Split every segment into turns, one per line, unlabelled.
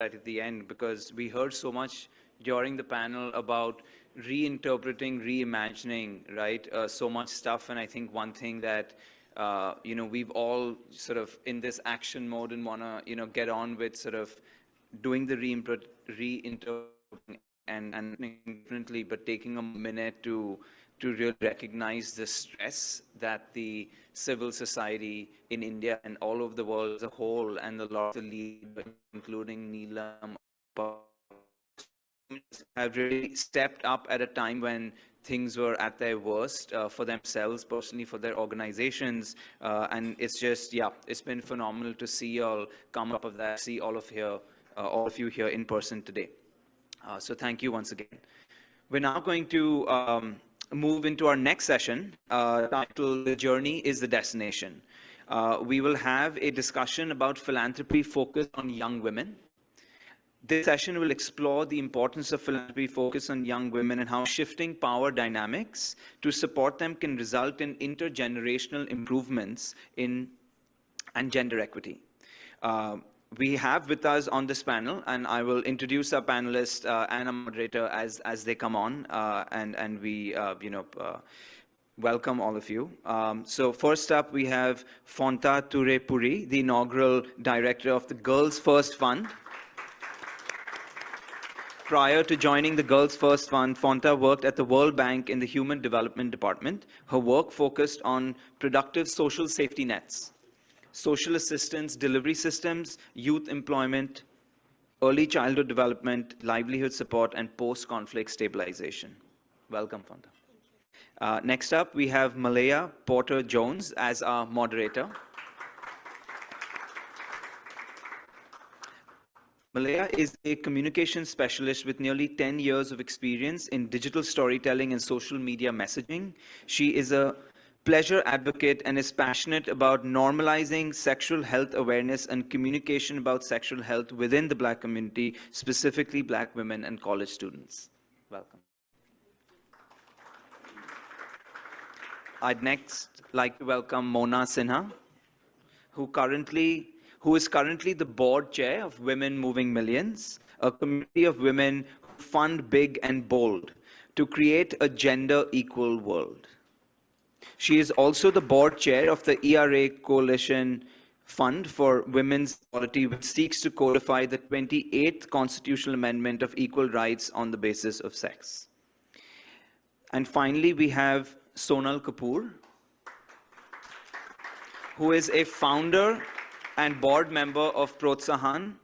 right at the end, because we heard so much during the panel about reinterpreting, reimagining, right? So much stuff, and I think one thing that we've all sort of in this action mode and want to get on with sort of doing the reinterpreting and differently, but taking a minute to really recognize the stress that the civil society in India and all over the world as a whole, and a lot of the leaders, including Neelam, have really stepped up at a time when things were at their worst for themselves, personally, for their organizations. And it's just, yeah, it's been phenomenal to see you all come up of that, see all of you here in person today. So thank you once again. We're now going to move into our next session, titled The Journey is the Destination. We will have a discussion about philanthropy focused on young women. This session will explore the importance of philanthropy focused on young women and how shifting power dynamics to support them can result in intergenerational improvements and gender equity. We have with us on this panel, and I will introduce our panelists and our moderator as they come on, and we welcome all of you. So first up, we have Fonta Ture Puri, the inaugural director of the Girls First Fund. Prior to joining the Girls First Fund, Fonta worked at the World Bank in the Human Development Department. Her work focused on productive social safety nets, social assistance delivery systems, youth employment, early childhood development, livelihood support, and post-conflict stabilization. Welcome, Fonta. Next up, we have Malaya Porter-Jones as our moderator. Malaya is a communications specialist with nearly 10 years of experience in digital storytelling and social media messaging. She is a pleasure advocate and is passionate about normalizing sexual health awareness and communication about sexual health within the Black community, specifically Black women and college students. Welcome. I'd next like to welcome Mona Sinha, who is currently the board chair of Women Moving Millions, a community of women who fund big and bold to create a gender-equal world. She is also the board chair of the ERA Coalition Fund for Women's Equality, which seeks to codify the 28th Constitutional Amendment of Equal Rights on the basis of sex. And finally, we have Sonal Kapoor, who is a founder and board member of Protsahan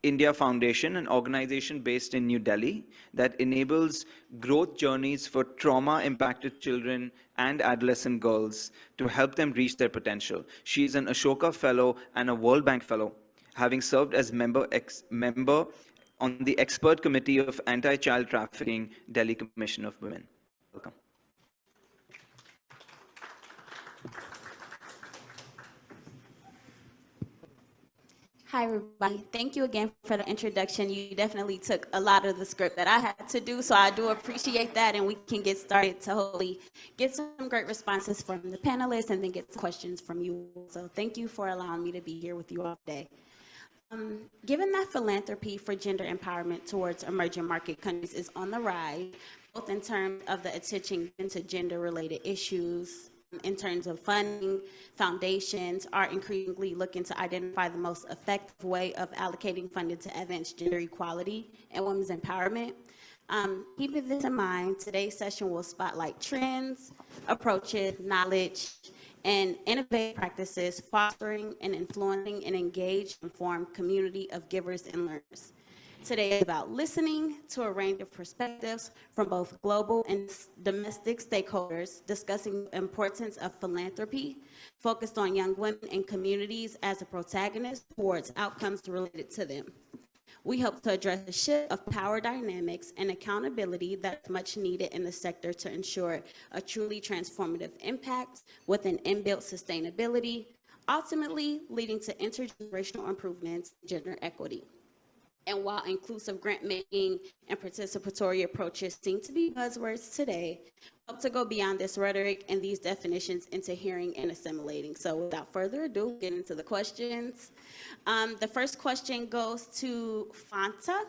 India Foundation, an organization based in New Delhi that enables growth journeys for trauma-impacted children and adolescent girls to help them reach their potential. She is an Ashoka Fellow and a World Bank Fellow, having served as member on the Expert Committee of Anti-Child Trafficking, Delhi Commission of Women. Welcome.
Hi, everybody. Thank you again for the introduction. You definitely took a lot of the script that I had to do, so I do appreciate that, and we can get started to hopefully get some great responses from the panelists and then get some questions from you. So thank you for allowing me to be here with you all today. Given that philanthropy for gender empowerment towards emerging market countries is on the rise, both in terms of the attention to gender-related issues, in terms of funding, foundations are increasingly looking to identify the most effective way of allocating funding to advance gender equality and women's empowerment. Keeping this in mind, today's session will spotlight trends, approaches, knowledge, and innovative practices fostering and influencing an engaged, informed community of givers and learners. Today is about listening to a range of perspectives from both global and domestic stakeholders, discussing the importance of philanthropy, focused on young women and communities as a protagonist towards outcomes related to them. We hope to address the shift of power dynamics and accountability that's much needed in the sector to ensure a truly transformative impact with an inbuilt sustainability, ultimately leading to intergenerational improvements in gender equity. And while inclusive grant making and participatory approaches seem to be buzzwords today, help to go beyond this rhetoric and these definitions into hearing and assimilating. So without further ado, get into the questions. The first question goes to Fanta.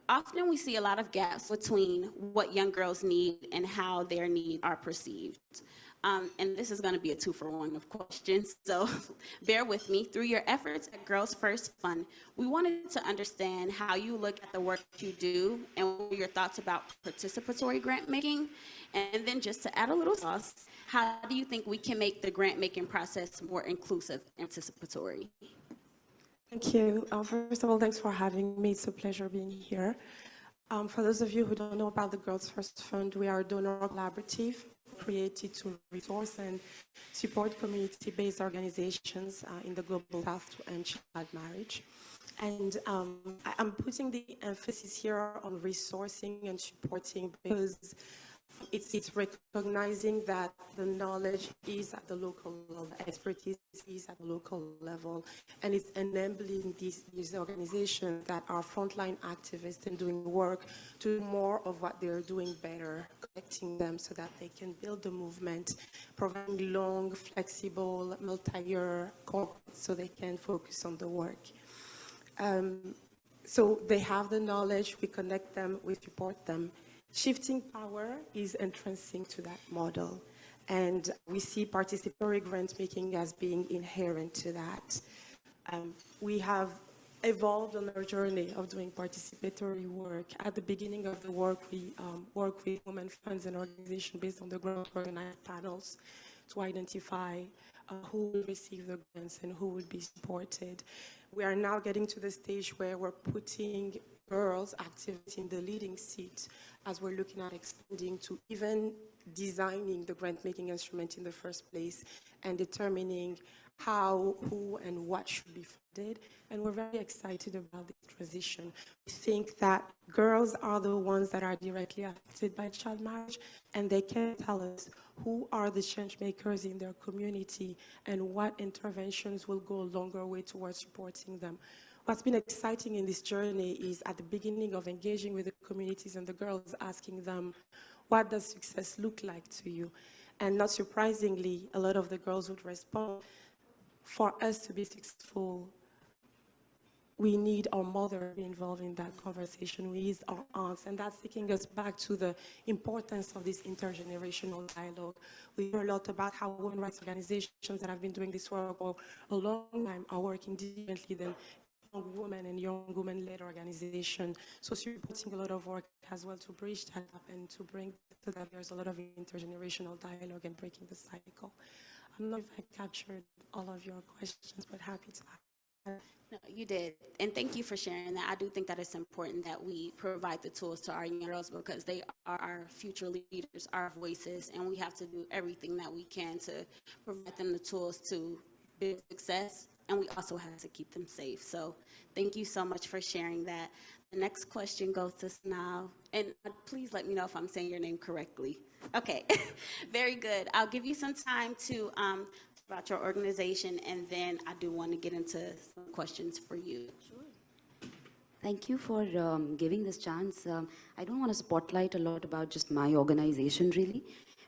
Often we see a lot of gaps between what young girls need and how their needs are perceived. And this is going to be a 2-for-1 of questions, so bear with me. Through your efforts at Girls First Fund, we wanted to understand how you look at the work you do and what are your thoughts about participatory grant making. And then just to add a little sauce, how do you think we can make the grant making process more inclusive and participatory?
Thank you. First of all, thanks for having me. It's a pleasure being here. For those of you who don't know about the Girls First Fund, we are a donor collaborative created to resource and support community-based organizations in the global south to end child marriage. And I'm putting the emphasis here on resourcing and supporting because it's recognizing that the knowledge is at the local level, expertise is at the local level, and it's enabling these organizations that are frontline activists and doing work to do more of what they're doing better, connecting them so that they can build the movement, providing long, flexible, multi-year cohorts so they can focus on the work. So they have the knowledge, we connect them, we support them. Shifting power is intrinsic to that model, and we see participatory grant making as being inherent to that. We have evolved on our journey of doing participatory work. At the beginning of the work, we work with women funds and organizations based on the grant organized panels to identify who will receive the grants and who will be supported. We are now getting to the stage where we're putting girls' activity in the leading seat as we're looking at expanding to even designing the grant-making instrument in the first place and determining how, who, and what should be funded. And we're very excited about this transition. We think that girls are the ones that are directly affected by child marriage, and they can tell us who are the change makers in their community and what interventions will go a longer way towards supporting them. What's been exciting in this journey is at the beginning of engaging with the communities and the girls, asking them, what does success look like to you? And not surprisingly, a lot of the girls would respond, for us to be successful, we need our mother to be involved in that conversation. We need our aunts, and that's taking us back to the importance of this intergenerational dialogue. We hear a lot about how women rights organizations that have been doing this work for a long time are working differently than young women and young women-led organizations. So supporting a lot of work as well to bridge that up and to bring so that there's a lot of intergenerational dialogue and breaking the cycle. I don't know if I captured all of your questions, but happy to have.
No, you did. And thank you for sharing that. I do think that it's important that we provide the tools to our young girls because they are our future leaders, our voices, and we have to do everything that we can to provide them the tools to build success, and we also have to keep them safe. So thank you so much for sharing that. The next question goes to Snao, and please let me know if I'm saying your name correctly. Okay, very good. I'll give you some time to about your organization, and then I do want to get into some questions for you.
Sure. Thank you for giving this chance. I don't want to spotlight a lot about just my organization, really,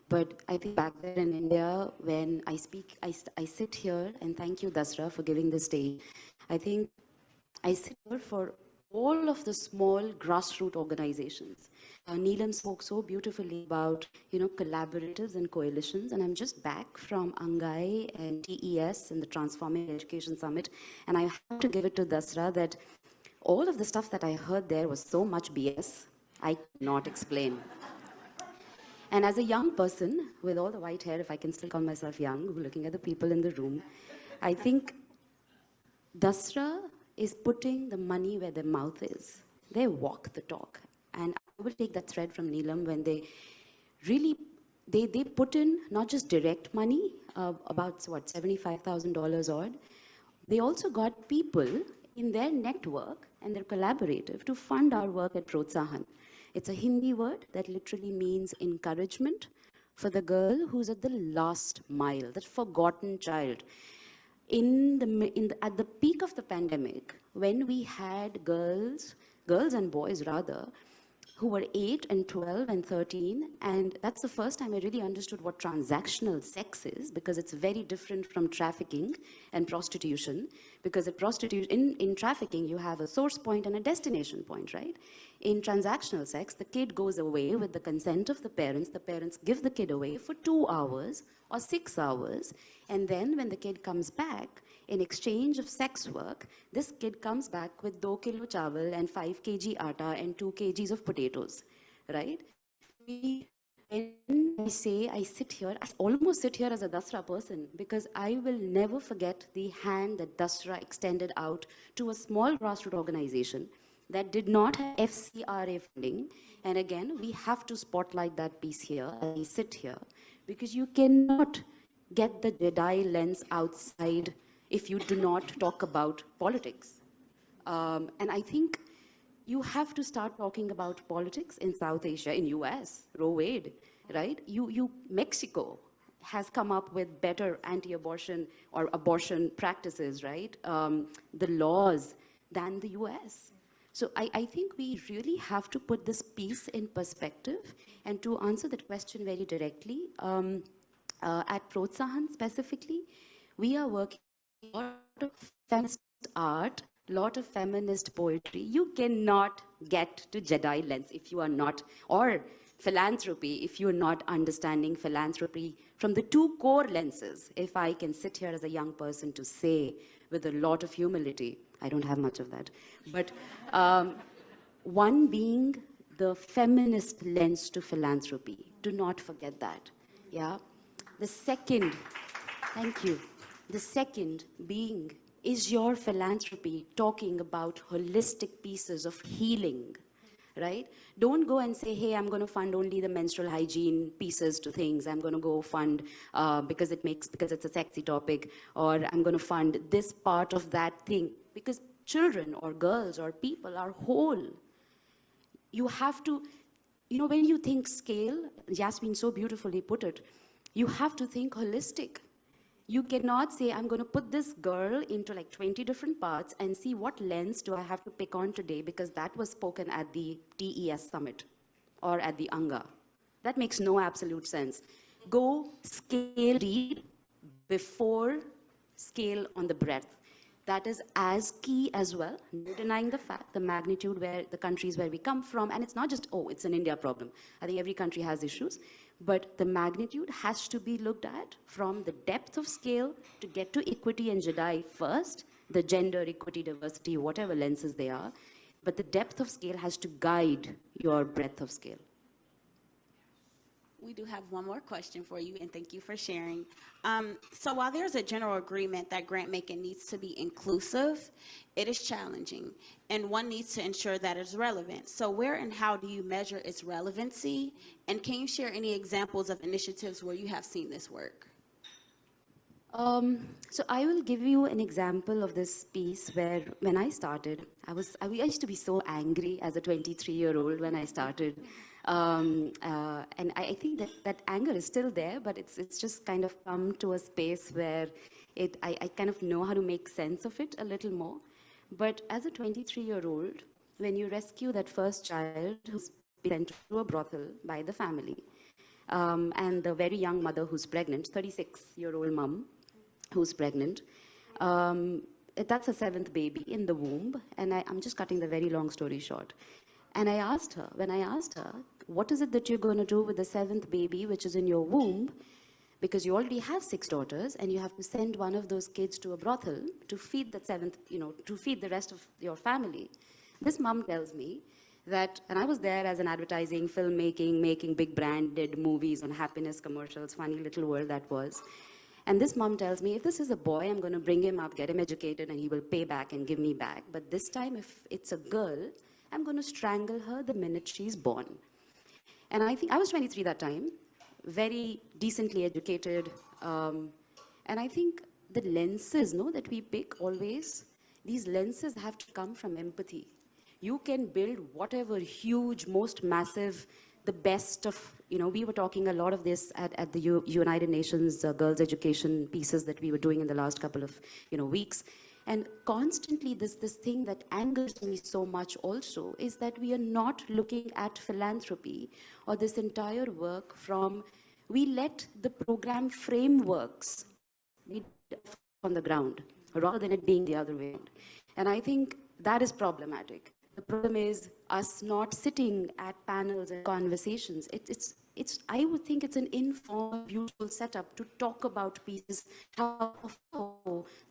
but I think back there in India, when I speak, I sit here, and thank you, Dasra, for giving this stage. I think I sit here for all of the small grassroots organizations. Neelam spoke so beautifully about, collaboratives and coalitions, and I'm just back from Angai and TES and the Transforming Education Summit, and I have to give it to Dasra that all of the stuff that I heard there was so much BS, I cannot explain. And as a young person with all the white hair, if I can still call myself young, looking at the people in the room, I think Dasra is putting the money where their mouth is. They walk the talk. And I will take that thread from Neelam when they really, they put in not just direct money, about what, $75,000 odd. They also got people in their network and their collaborative to fund our work at Protsahan. It's a Hindi word that literally means encouragement for the girl who's at the last mile, that forgotten child. At the peak of the pandemic, when we had girls and boys rather, who were 8 and 12 and 13, and that's the first time I really understood what transactional sex is, because it's very different from trafficking and prostitution, because in trafficking you have a source point and a destination point, right? In transactional sex, the kid goes away with the consent of the parents give the kid away for 2 hours or 6 hours, and then when the kid comes back, in exchange of sex work, this kid comes back with 2 kilo chawal and 5 kg atta and 2 kgs of potatoes, right? When I say I sit here, I almost sit here as a Dasra person, because I will never forget the hand that Dasra extended out to a small grassroots organization that did not have FCRA funding. And again, we have to spotlight that piece here as I sit here, because you cannot get the Jedi lens outside if you do not talk about politics. And I think you have to start talking about politics in South Asia, in US, Roe Wade, right? Mexico has come up with better anti-abortion or abortion practices, right? The laws than the US. So I think we really have to put this piece in perspective. And to answer that question very directly, at Protsahan specifically, we are working a lot of feminist art, lot of feminist poetry. You cannot get to Jedi lens if you are not, or philanthropy, if you're not understanding philanthropy from the 2 core lenses. If I can sit here as a young person to say with a lot of humility, I don't have much of that, but one being the feminist lens to philanthropy. Do not forget that, yeah? The second, thank you. The second being, is your philanthropy talking about holistic pieces of healing, right? Don't go and say, hey, I'm going to fund only the menstrual hygiene pieces to things. I'm going to go fund because it's a sexy topic, or I'm going to fund this part of that thing. Because children or girls or people are whole. You have to, when you think scale, Yasmin so beautifully put it, you have to think holistic. You cannot say, I'm going to put this girl into like 20 different parts and see what lens do I have to pick on today, because that was spoken at the TES summit or at the ANGA. That makes no absolute sense. Go scale deep before scale on the breadth. That is as key as well, no denying the fact, the magnitude where the countries where we come from, and it's not just, oh, it's an India problem. I think every country has issues, but the magnitude has to be looked at from the depth of scale to get to equity and Jedi first, the gender, equity, diversity, whatever lenses they are, but the depth of scale has to guide your breadth of scale.
We do have one more question for you, and thank you for sharing. So while there's a general agreement that grant making needs to be inclusive, it is challenging, and one needs to ensure that it's relevant. So where and how do you measure its relevancy? And can you share any examples of initiatives where you have seen this work?
So I will give you an example of this piece where when I started, I used to be so angry as a 23-year-old when I started. And I think that anger is still there, but it's just kind of come to a space where I kind of know how to make sense of it a little more. But as a 23-year-old, when you rescue that first child who's been sent to a brothel by the family, and the very young mother who's pregnant, 36-year-old mom who's pregnant, that's a 7th baby in the womb, and I'm just cutting the very long story short. And when I asked her, what is it that you're going to do with the 7th baby which is in your womb? Because you already have 6 daughters, and you have to send one of those kids to a brothel to feed that 7th, to feed the rest of your family. This mom tells me that, and I was there as an advertising, filmmaking, making big branded movies on happiness commercials, funny little world that was. And this mom tells me, if this is a boy, I'm going to bring him up, get him educated, and he will pay back and give me back. But this time, if it's a girl, I'm going to strangle her the minute she's born. And I think I was 23 that time, very decently educated. And I think the lenses that we pick always, these lenses have to come from empathy. You can build whatever huge, most massive, the best of, we were talking a lot of this at the United Nations girls' education pieces that we were doing in the last couple of, weeks. And constantly, this thing that angers me so much also is that we are not looking at philanthropy or this entire work from, we let the program frameworks be on the ground rather than it being the other way around. And I think that is problematic. The problem is us not sitting at panels and conversations. I would think it's an informal, beautiful setup to talk about pieces, how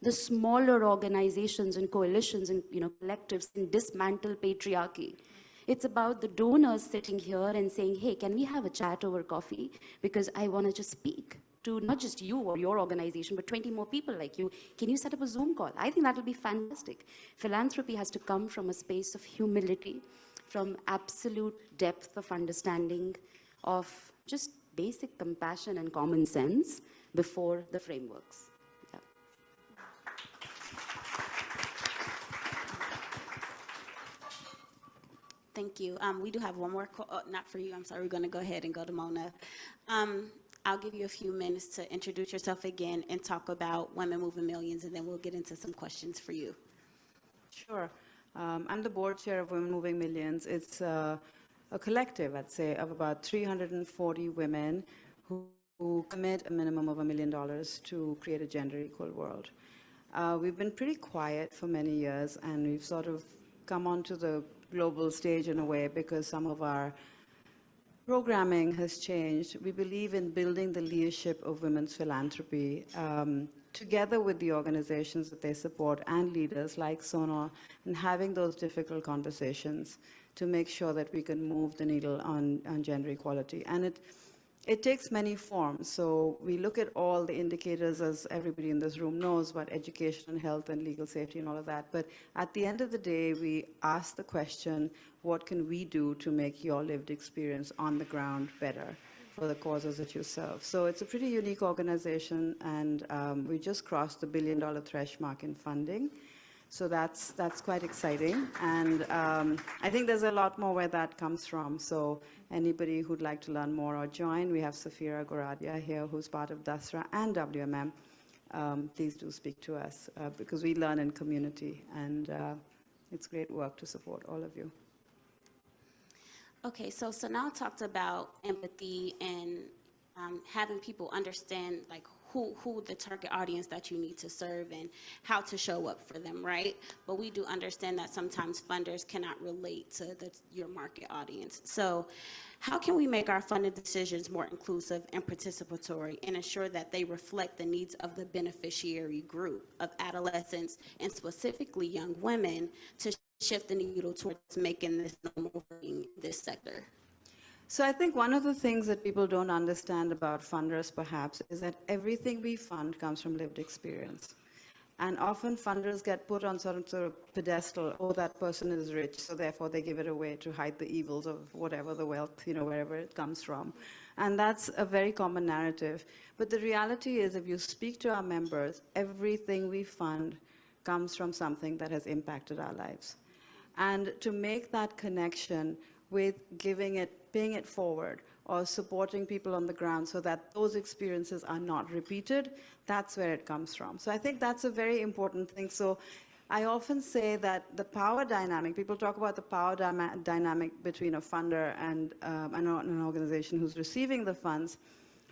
the smaller organizations and coalitions and collectives can dismantle patriarchy. It's about the donors sitting here and saying, hey, can we have a chat over coffee? Because I want to just speak to not just you or your organization, but 20 more people like you. Can you set up a Zoom call? I think that will be fantastic. Philanthropy has to come from a space of humility, from absolute depth of understanding, of just basic compassion and common sense before the frameworks. Yeah.
Thank you. We do have one more, not for you, I'm sorry, we're going to go ahead and go to Mona. I'll give you a few minutes to introduce yourself again and talk about Women Moving Millions, and then we'll get into some questions for you.
Sure. I'm the board chair of Women Moving Millions. It's a collective, I'd say, of about 340 women who commit a minimum of $1 million to create a gender-equal world. We've been pretty quiet for many years, and we've sort of come onto the global stage in a way because some of our programming has changed. We believe in building the leadership of women's philanthropy together with the organizations that they support and leaders like Sona, and having those difficult conversations to make sure that we can move the needle on gender equality. And it takes many forms. So we look at all the indicators, as everybody in this room knows, about education and health and legal safety and all of that. But at the end of the day, we ask the question, what can we do to make your lived experience on the ground better for the causes that you serve? So it's a pretty unique organization, and we just crossed the $1 billion threshold mark in funding. So that's quite exciting, and I think there's a lot more where that comes from. So anybody who'd like to learn more or join, we have Safira Goradia here, who's part of Dasra and WMM. Please do speak to us because we learn in community, and it's great work to support all of you.
Okay, so Sanal talked about empathy and having people understand like who the target audience that you need to serve and how to show up for them, right? But we do understand that sometimes funders cannot relate to your market audience. So how can we make our funding decisions more inclusive and participatory and ensure that they reflect the needs of the beneficiary group of adolescents and specifically young women to shift the needle towards making this normal in this sector?
So I think one of the things that people don't understand about funders, perhaps, is that everything we fund comes from lived experience. And often funders get put on sort of pedestal, oh, that person is rich, so therefore they give it away to hide the evils of whatever the wealth, wherever it comes from. And that's a very common narrative. But the reality is, if you speak to our members, everything we fund comes from something that has impacted our lives. And to make that connection with paying it forward or supporting people on the ground so that those experiences are not repeated, that's where it comes from. So I think that's a very important thing. So I often say that the power dynamic, people talk about the power dynamic between a funder and an organization who's receiving the funds.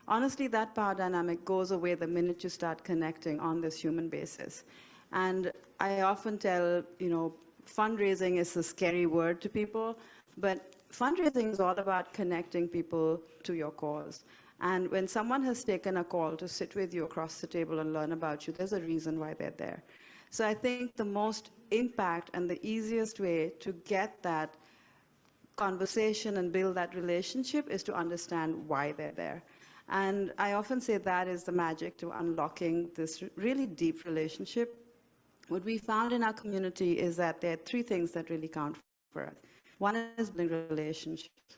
Honestly, that power dynamic goes away the minute you start connecting on this human basis. And I often tell, fundraising is a scary word to people, but fundraising is all about connecting people to your cause. And when someone has taken a call to sit with you across the table and learn about you, there's a reason why they're there. So I think the most impact and the easiest way to get that conversation and build that relationship is to understand why they're there. And I often say that is the magic to unlocking this really deep relationship. What we found in our community is that there are three things that really count for us. One is building relationships.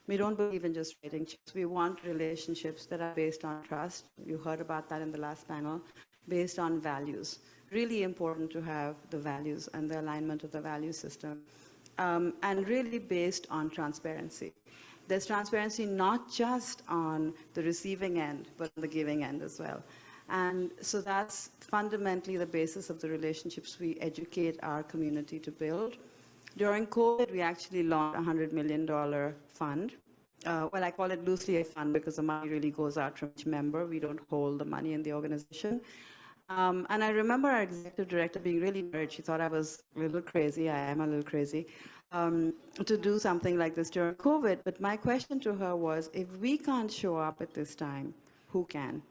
We don't believe in just writing checks. We want relationships that are based on trust. You heard about that in the last panel, based on values. Really important to have the values and the alignment of the value system. And really based on transparency. There's transparency not just on the receiving end, but on the giving end as well. And so that's fundamentally the basis of the relationships we educate our community to build. During COVID, we actually launched a $100 million fund. Well, I call it loosely a fund because the money really goes out from each member. We don't hold the money in the organization. And I remember our executive director being really worried. She thought I was a little crazy. I am a little crazy to do something like this during COVID. But my question to her was, if we can't show up at this time, who can?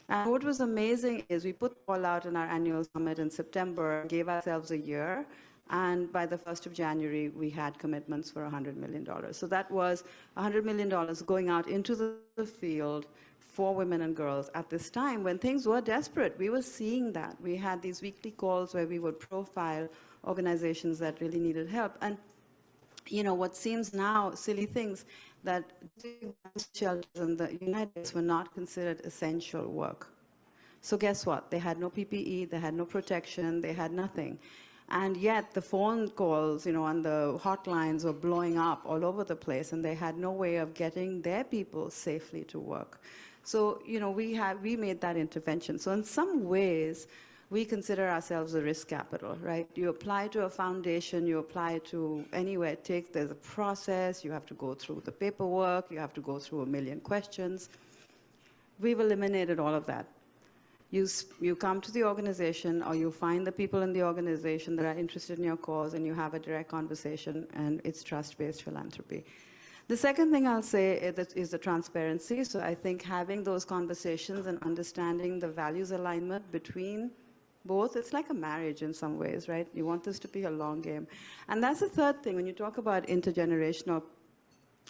And what was amazing is we put all out in our annual summit in September, gave ourselves a year, and by the 1st of January, we had commitments for $100 million. So that was $100 million going out into the field for women and girls at this time when things were desperate. We were seeing that. We had these weekly calls where we would profile organizations that really needed help. And you know, what seems now silly things, that shelters in the United States were not considered essential work. So guess what? They had no PPE, they had no protection, they had nothing. And yet the phone calls, you know, and the hotlines were blowing up all over the place, and they had no way of getting their people safely to work. So, you know, we made that intervention. So in some ways, we consider ourselves a risk capital, right? You apply to a foundation, you apply to anywhere it takes, there's a process, you have to go through the paperwork, you have to go through a million questions. We've eliminated all of that. You come to the organization, or you find the people in the organization that are interested in your cause, and you have a direct conversation, and it's trust-based philanthropy. The second thing I'll say is the transparency. So I think having those conversations and understanding the values alignment between both, it's like a marriage in some ways, right? You want this to be a long game. And that's the third thing. When you talk about intergenerational,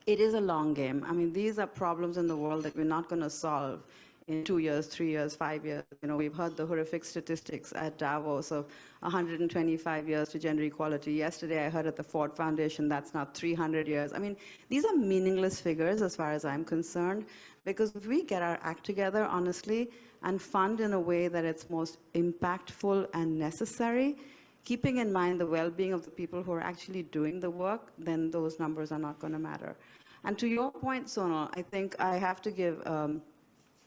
it is a long game. I mean, these are problems in the world that we're not going to solve in 2 years, 3 years, 5 years. You know, we've heard the horrific statistics at Davos of 125 years to gender equality. Yesterday, I heard at the Ford Foundation, that's now 300 years. I mean, these are meaningless figures as far as I'm concerned, because if we get our act together, honestly, and fund in a way that it's most impactful and necessary, keeping in mind the well-being of the people who are actually doing the work, then those numbers are not going to matter. And to your point, Sonal, I think I have to give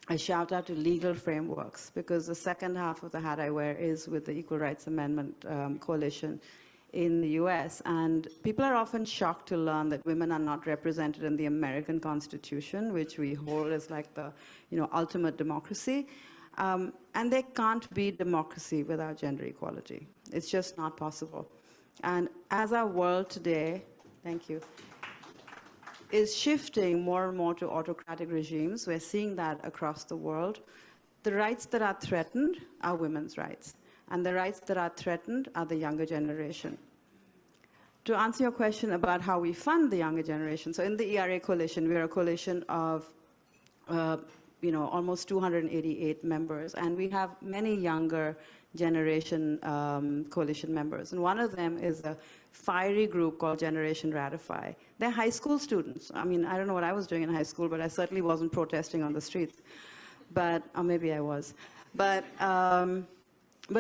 a shout out to legal frameworks, because the second half of the hat I wear is with the Equal Rights Amendment Coalition in the US. And people are often shocked to learn that women are not represented in the American Constitution, which we hold as like the, you know, ultimate democracy. And there can't be democracy without gender equality. It's just not possible. And as our world today, thank you, is shifting more and more to autocratic regimes, we're seeing that across the world, the rights that are threatened are women's rights. And the rights that are threatened are the younger generation. To answer your question about how we fund the younger generation, so in the ERA coalition, we're a coalition of you know, almost 288 members, and we have many younger generation coalition members. And one of them is a fiery group called Generation Ratify. They're high school students. I mean, I don't know what I was doing in high school, but I certainly wasn't protesting on the streets. But, or maybe I was. But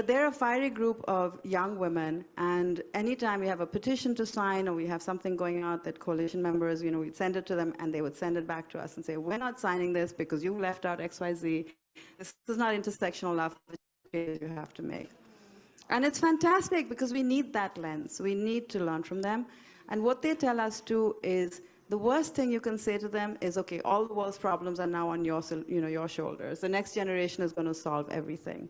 they're a fiery group of young women, and anytime we have a petition to sign or we have something going out that coalition members, you know, we'd send it to them and they would send it back to us and say, we're not signing this because you left out XYZ. This is not intersectional enough, you have to make. And it's fantastic because we need that lens. We need to learn from them. And what they tell us too is the worst thing you can say to them is, okay, all the world's problems are now on your, you know, your shoulders. The next generation is going to solve everything.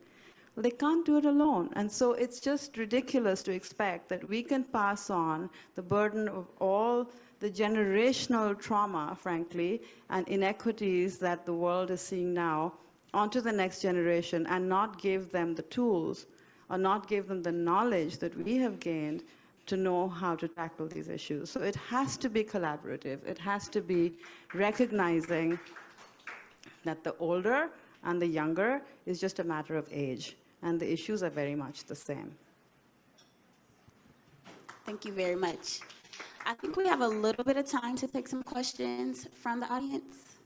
Well, they can't do it alone. And so it's just ridiculous to expect that we can pass on the burden of all the generational trauma, frankly, and inequities that the world is seeing now onto the next generation and not give them the tools or not give them the knowledge that we have gained to know how to tackle these issues. So it has to be collaborative. It has to be recognizing that the older and the younger is just a matter of age, and the issues are very much the same.
Thank you very much. I think we have a little bit of time to take some questions from the audience.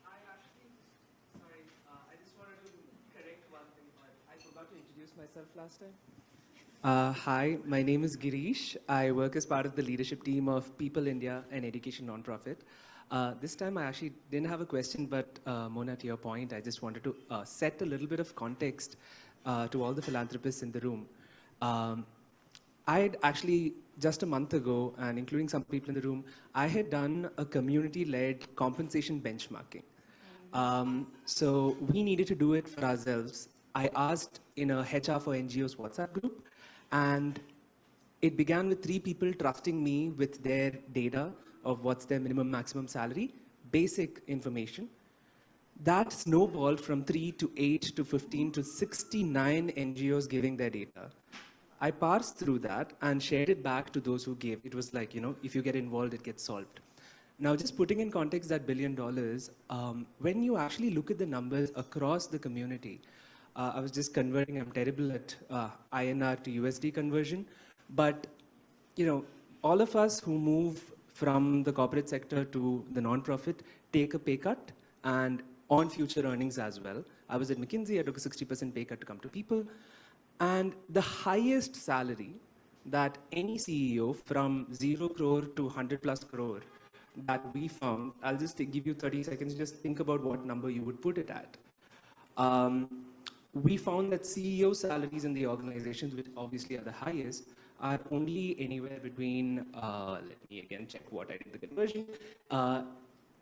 I just wanted to correct one thing. I forgot to introduce myself last time. Hi, my name is Girish. I work as part of the leadership team of People India, an education nonprofit. This time I actually didn't have a question, but Mona, to your point, I just wanted to set a little bit of context to all the philanthropists in the room. I had actually, just a month ago, and including some people in the room, I had done a community-led compensation benchmarking. So we needed to do it for ourselves. I asked in a HR for NGOs WhatsApp group, and it began with 3 people trusting me with their data of what's their minimum maximum salary, basic information. That snowballed from 3 to 8 to 15 to 69 NGOs giving their data. I parsed through that and shared it back to those who gave. It was like, if you get involved, it gets solved. Now, just putting in context that $1 billion, when you actually look at the numbers across the community, I was just converting, I'm terrible at INR to USD conversion, but all of us who move from the corporate sector to the nonprofit take a pay cut and on future earnings as well. I was at McKinsey, I took a 60% pay cut to come to people. And the highest salary that any CEO from 0 crore to 100 plus crore that we found, I'll just give you 30 seconds, just think about what number you would put it at. We found that CEO salaries in the organizations, which obviously are the highest, are only anywhere between, let me again check what I did the conversion,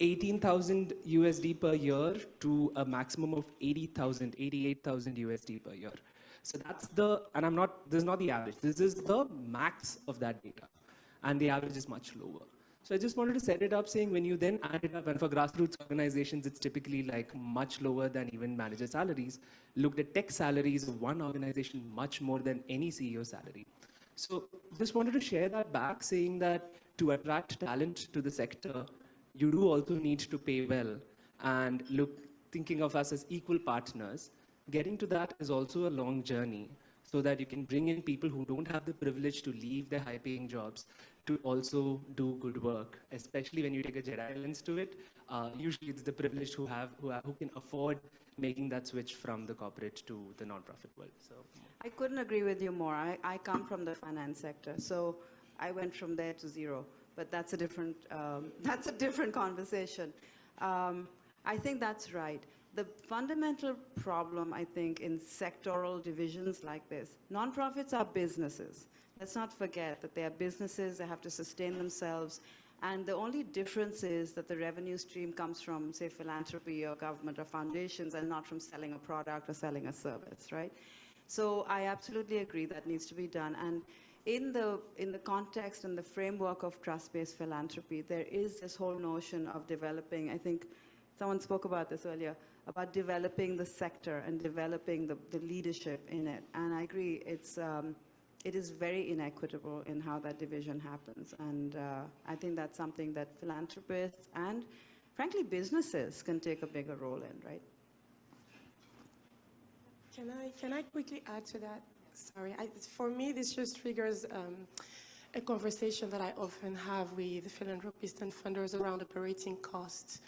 18,000 USD per year to a maximum of 80,000, 88,000 USD per year. So that's and this is not the average, this is the max of that data. And the average is much lower. So I just wanted to set it up saying when you then add it up, and for grassroots organizations, it's typically like much lower than even manager salaries. Looked at tech salaries of one organization much more than any CEO salary. So just wanted to share that back, saying that to attract talent to the sector, you do also need to pay well and thinking of us as equal partners. Getting to that is also a long journey so that you can bring in people who don't have the privilege to leave their high-paying jobs to also do good work, especially when you take a Jedi lens to it. Usually it's the privileged who can afford making that switch from the corporate to the nonprofit world. So
I couldn't agree with you more. I come from the finance sector, so I went from there to zero. But that's a different conversation. I think that's right. The fundamental problem, I think, in sectoral divisions like this, nonprofits are businesses. Let's not forget that they are businesses, they have to sustain themselves, and the only difference is that the revenue stream comes from, say, philanthropy or government or foundations, and not from selling a product or selling a service, right? So I absolutely agree that needs to be done. And in the context and the framework of trust-based philanthropy, there is this whole notion of developing, I think someone spoke about this earlier, about developing the sector and developing the leadership in it. And I agree, it is very inequitable in how that division happens. And I think that's something that philanthropists and, frankly, businesses can take a bigger role in, right?
Can I quickly add to that? Sorry, for me, this just triggers a conversation that I often have with philanthropists and funders around operating costs.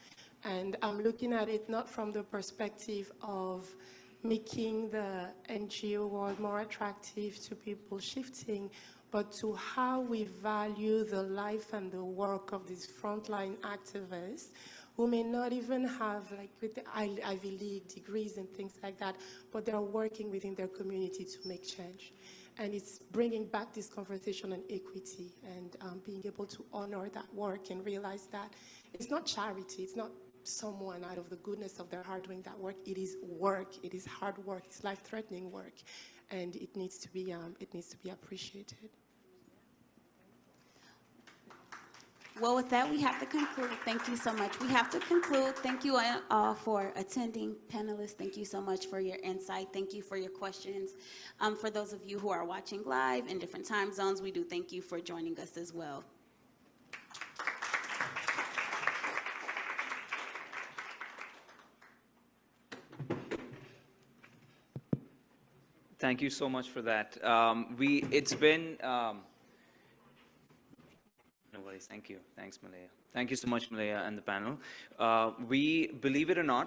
And I'm looking at it not from the perspective of making the NGO world more attractive to people shifting, but to how we value the life and the work of these frontline activists who may not even have like with the Ivy League degrees and things like that, but they're working within their community to make change. And it's bringing back this conversation on equity and being able to honor that work and realize that it's not charity, it's not someone out of the goodness of their heart doing that work. It is work, it is hard work, it's life-threatening work, and it needs to be appreciated.
Well, with that, we have to conclude. Thank you so much. We have to conclude. Thank you all for attending. Panelists, thank you so much for your insight. Thank you for your questions. For those of you who are watching live in different time zones, we do thank you for joining us as well.
Thank you so much for that. It's been, no worries, thank you. Thanks, Malaya. Thank you so much, Malaya and the panel. We, believe it or not,